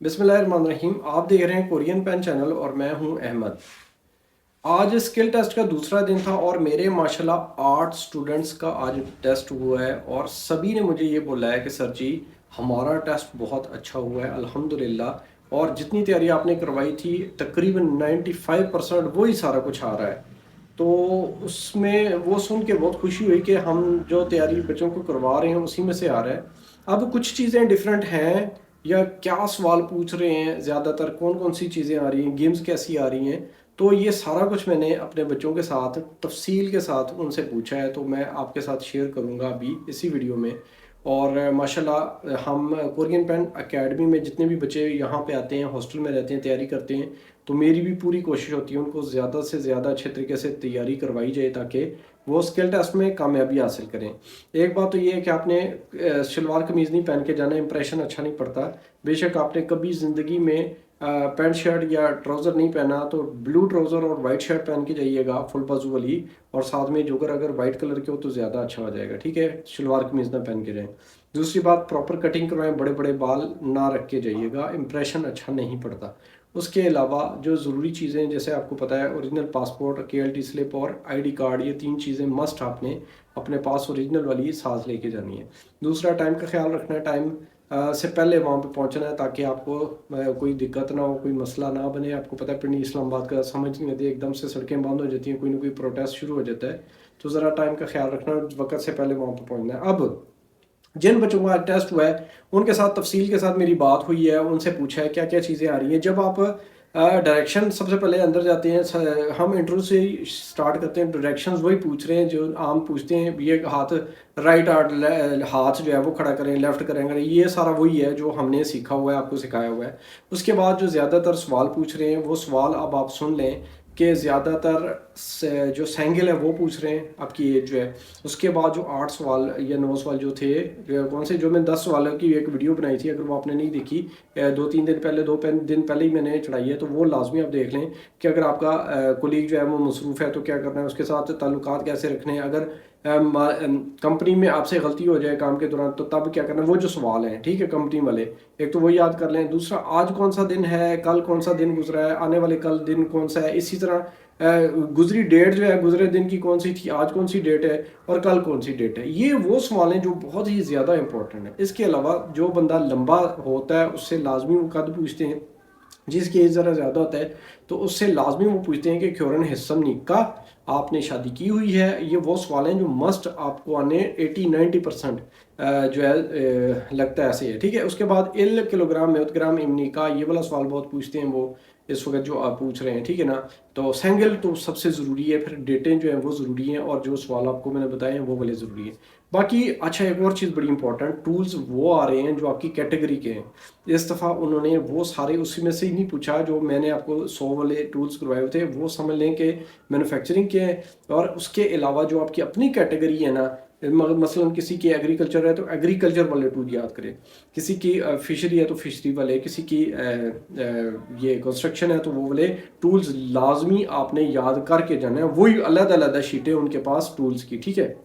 बिस्मिल्लाहिर्रहमानिर्रहीम। आप देख रहे हैं कोरियन पेन चैनल और मैं हूं अहमद। आज स्किल टेस्ट का दूसरा दिन था और मेरे माशाल्लाह 8 स्टूडेंट्स का आज टेस्ट हुआ है और सभी ने मुझे ये बोला है कि सर जी हमारा टेस्ट बहुत अच्छा हुआ है अल्हम्दुलिल्लाह, और जितनी तैयारी आपने करवाई थी तकरीबन 95% वही सारा कुछ आ रहा है। तो उसमें वो सुन के बहुत खुशी हुई कि हम जो तैयारी बच्चों को करवा रहे हैं उसी में से आ रहा है। अब कुछ चीज़ें डिफरेंट हैं या क्या सवाल पूछ रहे हैं, ज़्यादातर कौन कौन सी चीज़ें आ रही हैं, गेम्स कैसी आ रही हैं, तो ये सारा कुछ मैंने अपने बच्चों के साथ तफसील के साथ उनसे पूछा है, तो मैं आपके साथ शेयर करूँगा अभी इसी वीडियो में। और माशाल्लाह हम कोरियन पेन एकेडमी में जितने भी बच्चे यहाँ पे आते हैं, हॉस्टल में रहते हैं, तैयारी करते हैं, तो मेरी भी पूरी कोशिश होती है उनको ज़्यादा से ज़्यादा अच्छे तरीके से तैयारी करवाई जाए ताकि वो स्किल टेस्ट में कामयाबी हासिल करें। एक बात तो ये है कि आपने शलवार कमीज़ नहीं पहन के जाना, इंप्रेशन अच्छा नहीं पड़ता। बेशक आपने कभी ज़िंदगी में पैंट शर्ट या ट्राउज़र नहीं पहना तो ब्लू ट्राउज़र और वाइट शर्ट पहन के जाइएगा फुल बाजू वाली, और साथ में जोगर अगर वाइट कलर के हो तो ज़्यादा अच्छा हो जाएगा, ठीक है। शलवार कमीज़ ना पहन के जाएँ। दूसरी बात, प्रॉपर कटिंग करवाएं, बड़े बड़े बाल ना रख के जाइएगा, इंप्रेशन अच्छा नहीं पड़ता। उसके अलावा जो ज़रूरी चीज़ें, जैसे आपको पता है ओरिजिनल पासपोर्ट, KLT स्लिप और ID कार्ड, ये 3 चीज़ें मस्ट आपने अपने पास ओरिजिनल वाली साथ लेके जानी है। दूसरा, टाइम का ख्याल रखना है, टाइम से पहले वहाँ पे पहुँचना है ताकि आपको कोई दिक्कत ना हो, कोई मसला ना बने। आपको पता है पिंडी इस्लामाबाद का समझ नहीं आती, एकदम से सड़कें बंद हो जाती हैं, कोई ना कोई प्रोटेस्ट शुरू हो जाता है, तो ज़रा टाइम का ख्याल रखना, वक्त से पहले वहाँ पर पहुँचना है। अब जिन बच्चों का टेस्ट हुआ है उनके साथ तफसील के साथ मेरी बात हुई है, उनसे पूछा है क्या क्या चीज़ें आ रही हैं। जब आप डायरेक्शन सबसे पहले अंदर जाते हैं, हम इंट्रो से ही स्टार्ट करते हैं, डायरेक्शंस वही पूछ रहे हैं जो आम पूछते हैं, ये हाथ राइट हाथ जो है वो खड़ा करें, लेफ्ट करेंगे, ये सारा वही है जो हमने सीखा हुआ है, आपको सिखाया हुआ है। उसके बाद जो ज़्यादातर सवाल पूछ रहे हैं वो सवाल अब आप सुन लें कि ज़्यादातर जो सेंगल है वो पूछ रहे हैं आपकी एज जो है। उसके बाद जो 8 सवाल या 9 सवाल जो थे, कौन से, जो मैं 10 सवालों की एक वीडियो बनाई थी, अगर वो आपने नहीं देखी, 2-3 दिन पहले, 2 दिन पहले ही मैंने चढ़ाई है, तो वो लाजमी आप देख लें कि अगर आपका कोलीग जो है वो मसरूफ़ है तो क्या करना है, उसके साथ ताल्लुकात कैसे रखने हैं, अगर कंपनी में आपसे गलती हो जाए काम के दौरान तो तब क्या करना है, वो जो सवाल हैं, ठीक है, कंपनी वाले, एक तो वो याद कर लें। दूसरा, आज कौन सा दिन है, कल कौन सा दिन गुजरा है, आने वाले कल दिन कौन सा है, इसी तरह गुजरी डेट जो है, गुजरे दिन की कौन सी थी, आज कौन सी डेट है और कल कौन सी डेट है। ये वो सवाल हैं जो बहुत ही ज़्यादा इंपॉर्टेंट है। इसके अलावा जो बंदा लंबा होता है उससे लाजमी वो कद पूछते हैं, जिसकी एज ज़रा ज़्यादा होता है तो उससे लाजमी वो पूछते हैं कि क्योरन हिस्सम निका, आपने शादी की हुई है। ये वो सवाल हैं जो मस्ट आपको आने 80-90% जो है लगता है ऐसे है, ठीक है। उसके बाद इल किलोग्राम में ग्राम इमनी का, ये वाला सवाल बहुत पूछते हैं वो इस वक्त जो आप पूछ रहे हैं, ठीक है ना। तो सेंगल तो सबसे ज़रूरी है, फिर डेटें जो हैं वो ज़रूरी हैं, और जो सवाल आपको मैंने बताए हैं वो वाले ज़रूरी है। बाकी अच्छा, एक और चीज़ बड़ी इंपॉर्टेंट, टूल्स वो आ रहे हैं जो आपकी कैटेगरी के हैं। इस दफ़ा उन्होंने वो सारे उसी में से ही नहीं पूछा जो मैंने आपको 100 वाले टूल्स करवाए हुए थे, वो समझ लें कि मैन्युफैक्चरिंग के हैं। और उसके अलावा जो आपकी अपनी कैटेगरी है ना, मसलन किसी की एग्रीकल्चर है तो एग्रीकल्चर वाले टूल याद करें, किसी की फिशरी है तो फिशरी वाले, किसी की ये कंस्ट्रक्शन है तो वो वाले टूल्स लाजमी आपने याद करके जाना है। वही अलग अलग शीटें उनके पास टूल्स की, ठीक है।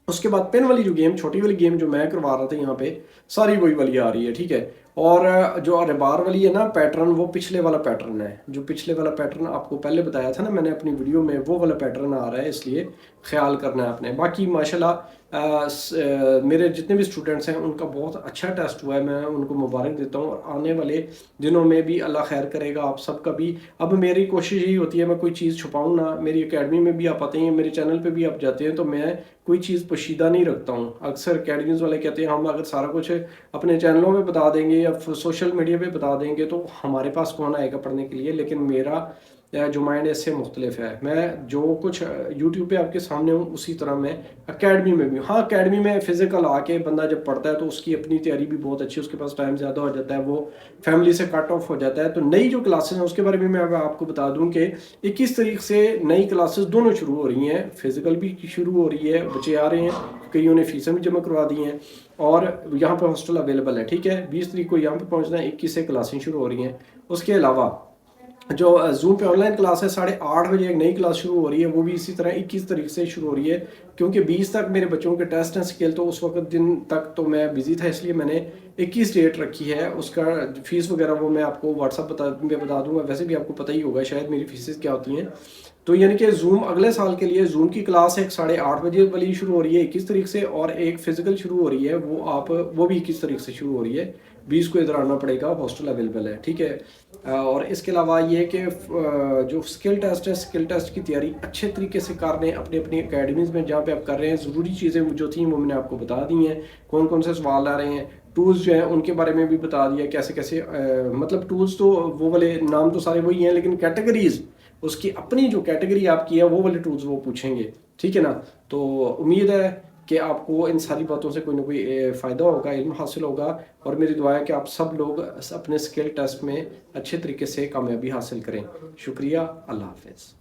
उसके बाद पेन वाली जो गेम, छोटी वाली गेम जो मैं करवा रहा था यहाँ पे, सारी वही वाली आ रही है, ठीक है। और जो अरेबार वाली है ना पैटर्न, वो पिछले वाला पैटर्न है, जो पिछले वाला पैटर्न आपको पहले बताया था ना मैंने अपनी वीडियो में, वो वाला पैटर्न आ रहा है, इसलिए ख्याल करना है आपने। बाकी माशाल्लाह मेरे जितने भी स्टूडेंट्स हैं उनका बहुत अच्छा टेस्ट हुआ है, मैं उनको मुबारक देता हूँ, और आने वाले दिनों में भी अल्लाह खैर करेगा आप सबका भी। अब मेरी कोशिश यही होती है मैं कोई चीज़ छुपाऊँ ना, मेरी एकेडमी में भी आप आते हैं, मेरे चैनल पे भी आप जाते हैं, तो मैं कोई चीज़ पोशीदा नहीं रखता हूँ। अक्सर अकेडमीज़ वाले कहते हैं हम अगर सारा कुछ अपने चैनलों में बता देंगे या सोशल मीडिया पे बता देंगे तो हमारे पास कौन आएगा पढ़ने के लिए। लेकिन मेरा जो माइंड है इससे मुख्तलिफ है, मैं जो कुछ यूट्यूब पे आपके सामने हूँ उसी तरह मैं एकेडमी में भी हूँ। हाँ, एकेडमी में फ़िज़िकल आके बंदा जब पढ़ता है तो उसकी अपनी तैयारी भी बहुत अच्छी है, उसके पास टाइम ज़्यादा हो जाता है, वो फैमिली से कट ऑफ हो जाता है। तो नई जो क्लासेस हैं उसके बारे में मैं आपको बता दूँ कि 21 तारीख से नई क्लासेस दोनों शुरू हो रही हैं, फ़िज़िकल भी शुरू हो रही है, बच्चे आ रहे हैं, कईयों ने फ़ीसें भी जमा करवा दी हैं, और यहाँ पर हॉस्टल अवेलेबल है, ठीक है। 20 तारीख को यहाँ पर पहुँचना है, 21 से क्लासें शुरू हो रही हैं। उसके अलावा जो जूम पे ऑनलाइन क्लास है 8:30 बजे एक नई क्लास शुरू हो रही है, वो भी इसी तरह 21 तारीख से शुरू हो रही है, क्योंकि 20 तक मेरे बच्चों के टेस्ट हैं स्किल, तो उस वक्त दिन तक तो मैं बिज़ी था, इसलिए मैंने 21 डेट रखी है। उसका फ़ीस वगैरह वो मैं आपको व्हाट्सअप में बता दूंगा, वैसे भी आपको पता ही होगा शायद मेरी फ़ीसेस क्या होती हैं। तो यानी कि जूम अगले साल के लिए जूम की क्लास एक 8:30 बजे वाली शुरू हो रही है 21 तारीख से, और एक फ़िज़िकल शुरू हो रही है वो भी 21 तारीख से शुरू हो रही है। 20 को इधर आना पड़ेगा, हॉस्टल अवेलेबल है, ठीक है। और इसके अलावा ये कि जो स्किल टेस्ट है, स्किल टेस्ट की तैयारी अच्छे तरीके से कर रहे हैं अपनी अपनी अकेडमीज़ में जहाँ पे आप कर रहे हैं। ज़रूरी चीज़ें जो थी वो मैंने आपको बता दी हैं, कौन कौन से सवाल आ रहे हैं। टूल्स जो हैं उनके बारे में भी बता दिया, कैसे कैसे मतलब टूल्स तो वो वाले नाम तो सारे वही हैं, लेकिन कैटेगरीज उसकी अपनी जो कैटेगरी आपकी है वो वाले टूल्स वो पूछेंगे, ठीक है ना। तो उम्मीद है कि आपको इन सारी बातों से कोई ना कोई फ़ायदा होगा, इल्म हासिल होगा, और मेरी दुआ है कि आप सब लोग अपने स्किल टेस्ट में अच्छे तरीके से कामयाबी हासिल करें। शुक्रिया, अल्लाह हाफ़िज़।